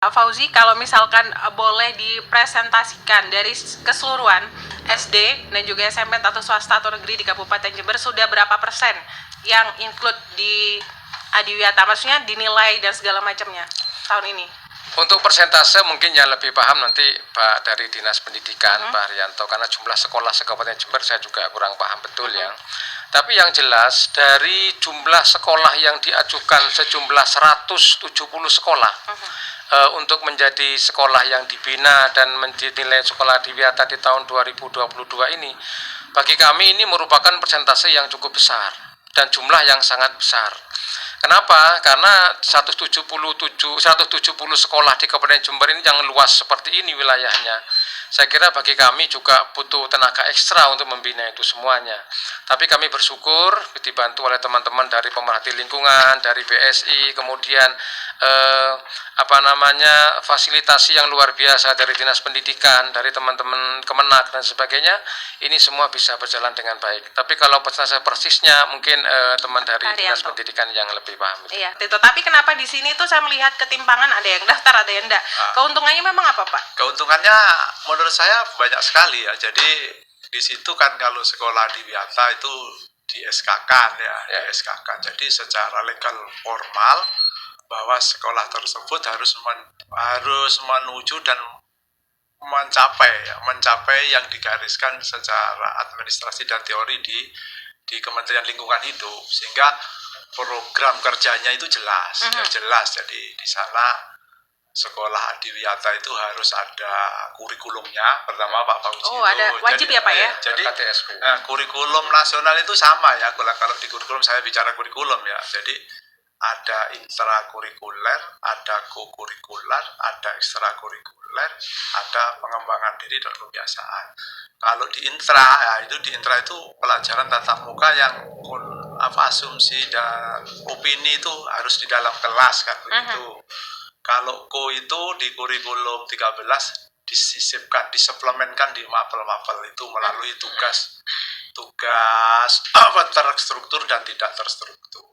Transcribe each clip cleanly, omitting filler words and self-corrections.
Pak Fauzi, kalau misalkan boleh dipresentasikan dari keseluruhan SD dan juga SMP atau swasta atau negeri di Kabupaten Jember, sudah berapa persen yang include di Adiwiyata? Maksudnya dinilai dan segala macamnya tahun ini? Untuk persentase mungkin yang lebih paham nanti Pak dari Dinas Pendidikan, Pak Haryanto, karena jumlah sekolah se-Kabupaten Jember saya juga kurang paham betul ya. Tapi yang jelas dari jumlah sekolah yang diajukan sejumlah 170 sekolah untuk menjadi sekolah yang dibina dan dinilai sekolah Adiwiyata di tahun 2022 ini, bagi kami ini merupakan persentase yang cukup besar dan jumlah yang sangat besar. Kenapa? Karena 170 sekolah di Kabupaten Jember ini yang luas seperti ini wilayahnya. Saya kira bagi kami juga butuh tenaga ekstra untuk membina itu semuanya. Tapi kami bersyukur dibantu oleh teman-teman dari pemerhati lingkungan, dari BSI, kemudian fasilitasi yang luar biasa dari Dinas Pendidikan, dari teman-teman Kemenak dan sebagainya. Ini semua bisa berjalan dengan baik. Tapi kalau persentase persisnya mungkin teman dari Dinas Pendidikan yang lebih paham. Iya, tapi kenapa di sini tuh saya melihat ketimpangan, ada yang daftar, ada yang enggak. Keuntungannya memang apa, Pak? Keuntungannya menurut saya banyak sekali ya. Jadi di situ kan kalau sekolah Adiwiyata itu di SK-kan ya, di SK-kan. Jadi secara legal formal bahwa sekolah tersebut harus menuju dan mencapai yang digariskan secara administrasi dan teori di Kementerian Lingkungan Hidup, sehingga program kerjanya itu jelas, jelas. Jadi di sana sekolah Adiwiyata itu harus ada kurikulumnya. Pertama Pak Fauzi ada wajib ya Pak ya? Jadi kurikulum nasional itu sama ya. Kalau di kurikulum, saya bicara kurikulum ya. Jadi ada intrakurikuler, ada kokurikuler, ada ekstrakurikuler, ada pengembangan diri dan kebiasaan. Kalau di intra, di intra itu pelajaran tatap muka yang asumsi dan opini itu harus di dalam kelas kan begitu. Kalau ko itu di kurikulum 13 disuplemenkan di mapel-mapel itu melalui tugas terstruktur dan tidak terstruktur.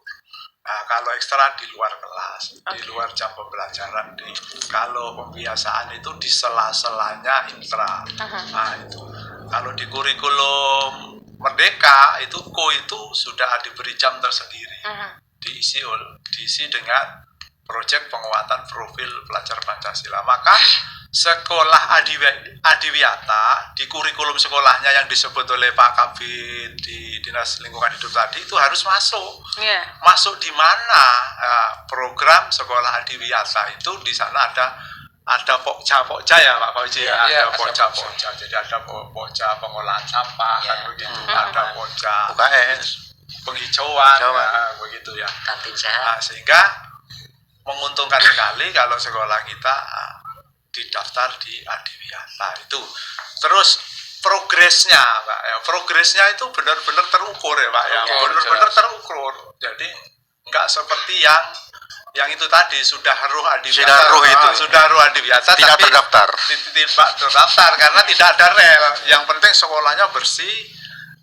Nah, kalau ekstra di luar kelas, di luar jam pembelajaran. Kalau pembiasaan itu di sela-selanya intra. Nah, itu. Kalau di kurikulum Merdeka itu ko itu sudah diberi jam tersendiri. Diisi dengan proyek penguatan profil pelajar Pancasila. Maka sekolah Adiwiyata di kurikulum sekolahnya yang disebut oleh Pak Kabid di Dinas Lingkungan Hidup tadi itu harus masuk. Masuk di mana? Program sekolah Adiwiyata itu di sana ada pokja ya Pak Fauzi ya, ada pokja. Jadi ada pokja pengolahan sampah kan begitu, ada pokja penghijauan begitu ya. Kantin sehat. Nah, sehingga menguntungkan sekali kalau sekolah kita didaftar di Adiwiyata itu. Terus progresnya Pak ya, progresnya itu benar-benar terukur ya Pak ya, benar-benar terukur. Jadi enggak seperti yang itu tadi sudah ruh Adiwiyata tidak terdaftar. Tidak terdaftar karena tidak ada rel. Yang penting sekolahnya bersih,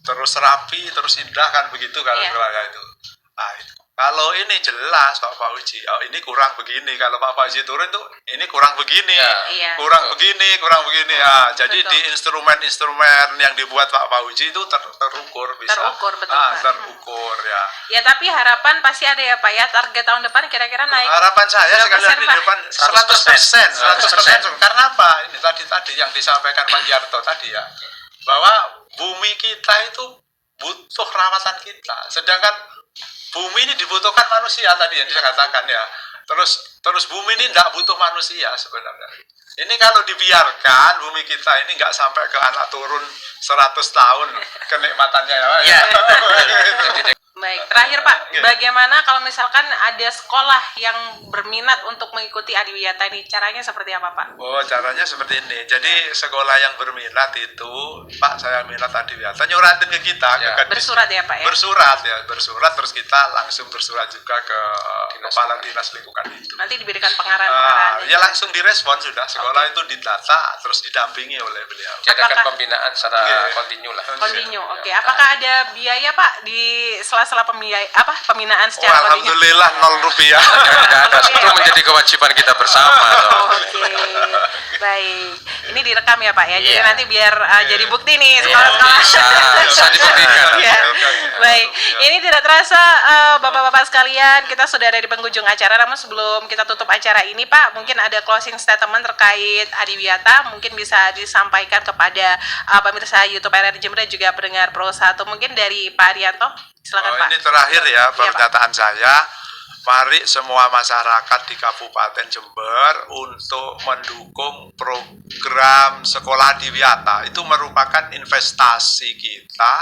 terus rapi, terus indah kan begitu kalau sekolahnya itu. Nah, itu. Kalau ini jelas Pak Fauzi, ini kurang begini. Kalau Pak Fauzi turun tuh ini kurang begini, kurang begini. Ya, jadi di instrumen yang dibuat Pak Fauzi itu terukur, bisa terukur, betul, terukur ya. Ya, tapi harapan pasti ada ya Pak ya, target tahun depan kira-kira naik. Harapan saya sekali lagi di depan 100%. Karena apa? Ini tadi yang disampaikan Pak Yarto tadi ya, bahwa bumi kita itu butuh rawatan kita, sedangkan bumi ini dibutuhkan manusia tadi yang saya katakan ya. Terus bumi ini tidak butuh manusia sebenarnya. Ini kalau dibiarkan bumi kita ini nggak sampai ke anak turun 100 tahun kenikmatannya ya. Baik, terakhir Pak, bagaimana kalau misalkan ada sekolah yang berminat untuk mengikuti Adiwiyata ini, caranya seperti apa Pak? Oh, caranya seperti ini. Jadi sekolah yang berminat itu, Pak saya minat Adiwiyata, nyuratin ke kita. Bersurat ya Pak ya? Bersurat terus kita langsung bersurat juga ke Kepala Dinas Lingkungan Hidup. Nanti diberikan pengarahan. Ya langsung direspon sudah, sekolah itu didata terus didampingi oleh beliau. Diadakan pembinaan secara kontinu lah. Kontinu, oke. Apakah ada biaya Pak di sela masalah pembinaan secara kontingen? Alhamdulillah 0 rupiah. Nggak ada, itu menjadi kewajiban kita bersama. Oke, baik. Ini direkam ya Pak ya, jadi Iya. nanti biar jadi bukti nih sekolah-sekolah. Bisa dibuktikan. Iya. Baik, ini tidak terasa Bapak-Bapak sekalian, kita sudah ada di penghujung acara. Namun sebelum kita tutup acara ini Pak, mungkin ada closing statement terkait Adiwiyata, mungkin bisa disampaikan kepada pemirsa YouTube RRI Jember dan juga pendengar Pro 1. Mungkin dari Pak Arianto, silakan Pak. Ini terakhir ya Pak. pernyataan saya. Mari semua masyarakat di Kabupaten Jember untuk mendukung program Sekolah Adiwiyata. Itu merupakan investasi kita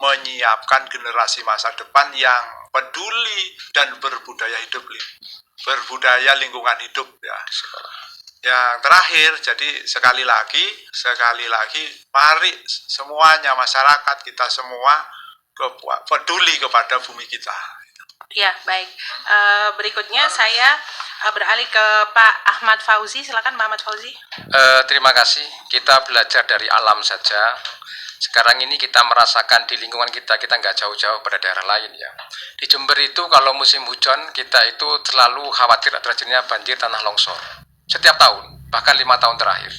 menyiapkan generasi masa depan yang peduli dan berbudaya hidup, berbudaya lingkungan hidup ya. Yang terakhir, jadi sekali lagi, mari semuanya masyarakat kita semua peduli kepada bumi kita. Ya, baik. Berikutnya saya beralih ke Pak Ahmad Fauzi. Silakan Pak Ahmad Fauzi. Terima kasih. Kita belajar dari alam saja. Sekarang ini kita merasakan di lingkungan kita nggak jauh-jauh pada daerah lain ya. Di Jember itu kalau musim hujan kita itu selalu khawatir terjadinya banjir tanah longsor. Setiap tahun, bahkan 5 tahun terakhir.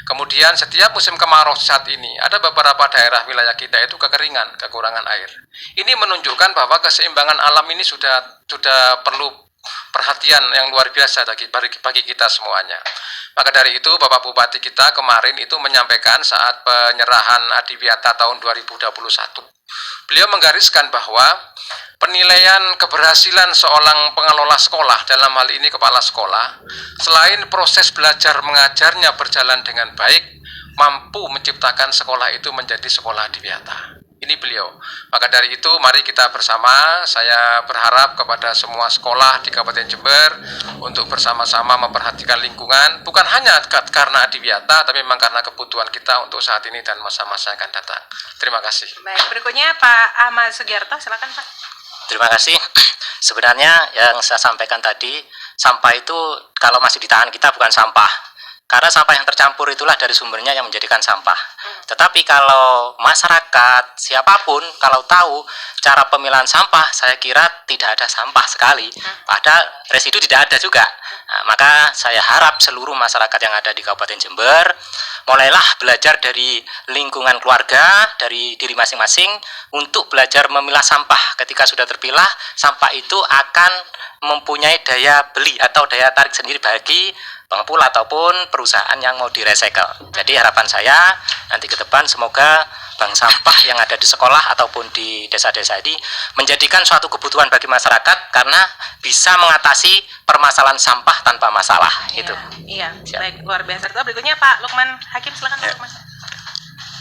Kemudian setiap musim kemarau saat ini, ada beberapa daerah wilayah kita itu kekeringan, kekurangan air. Ini menunjukkan bahwa keseimbangan alam ini sudah perlu perhatian yang luar biasa bagi kita semuanya. Maka dari itu Bapak Bupati kita kemarin itu menyampaikan saat penyerahan Adiwiyata tahun 2021. Beliau menggariskan bahwa penilaian keberhasilan seorang pengelola sekolah, dalam hal ini kepala sekolah, selain proses belajar mengajarnya berjalan dengan baik, mampu menciptakan sekolah itu menjadi sekolah Adiwiyata. Ini beliau. Maka dari itu mari kita bersama, saya berharap kepada semua sekolah di Kabupaten Jember untuk bersama-sama memperhatikan lingkungan, bukan hanya karena Adiwiyata, tapi memang karena kebutuhan kita untuk saat ini dan masa-masa yang akan datang. Terima kasih. Baik, berikutnya Pak Ahmad Sugiarto, silakan Pak. Terima kasih. Sebenarnya yang saya sampaikan tadi, sampah itu kalau masih di tangan kita bukan sampah. Karena sampah yang tercampur itulah dari sumbernya yang menjadikan sampah. Tetapi kalau masyarakat, siapapun, kalau tahu cara pemilahan sampah, saya kira tidak ada sampah sekali. Padahal residu tidak ada juga. Nah, maka saya harap seluruh masyarakat yang ada di Kabupaten Jember, mulailah belajar dari lingkungan keluarga, dari diri masing-masing, untuk belajar memilah sampah. Ketika sudah terpilah, sampah itu akan mempunyai daya beli atau daya tarik sendiri bagi pengepul ataupun perusahaan yang mau direcycle. Jadi harapan saya nanti ke depan semoga bank sampah yang ada di sekolah ataupun di desa-desa ini menjadikan suatu kebutuhan bagi masyarakat karena bisa mengatasi permasalahan sampah tanpa masalah. Itu. Iya, baik, luar biasa. Berikutnya Pak Lukman Hakim, silakan Pak Lukman.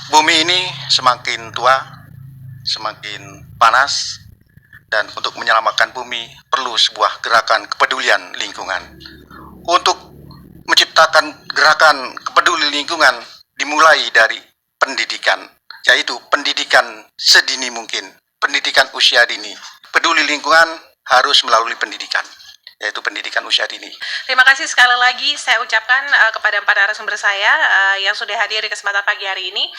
Bumi ini semakin tua, semakin panas, dan untuk menyelamatkan bumi perlu sebuah gerakan kepedulian lingkungan. Untuk menciptakan gerakan peduli lingkungan dimulai dari pendidikan, yaitu pendidikan sedini mungkin, pendidikan usia dini. Peduli lingkungan harus melalui pendidikan, yaitu pendidikan usia dini. Terima kasih sekali lagi saya ucapkan kepada empat narasumber saya yang sudah hadir di kesempatan pagi hari ini.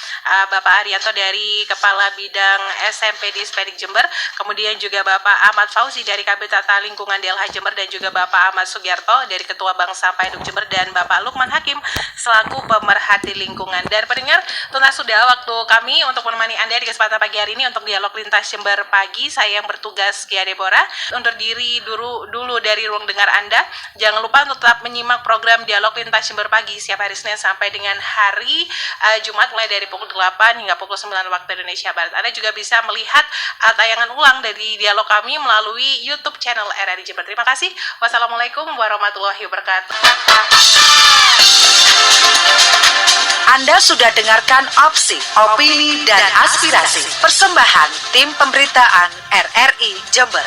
Bapak Arianto dari Kepala Bidang SMP di Spedik Jember, kemudian juga Bapak Ahmad Fauzi dari Kabid Tata Lingkungan DLH Jember, dan juga Bapak Ahmad Sugiarto dari Ketua Bank Sampah Induk Jember, dan Bapak Lukman Hakim selaku pemerhati lingkungan. Dan pendengar, tuntas sudah waktu kami untuk menemani Anda di kesempatan pagi hari ini untuk dialog lintas Jember pagi. Saya yang bertugas Kia Deborah undur diri dulu dari ruang dengar Anda. Jangan lupa untuk tetap menyimak program Dialog Lintas Jember Pagi setiap hari Senin sampai dengan hari Jumat mulai dari pukul 8 hingga pukul 9 waktu Indonesia Barat. Anda juga bisa melihat tayangan ulang dari dialog kami melalui YouTube channel RRI Jember. Terima kasih. Wassalamualaikum warahmatullahi wabarakatuh. Anda sudah dengarkan Opsi, Opini, dan Aspirasi. Persembahan Tim Pemberitaan RRI Jember.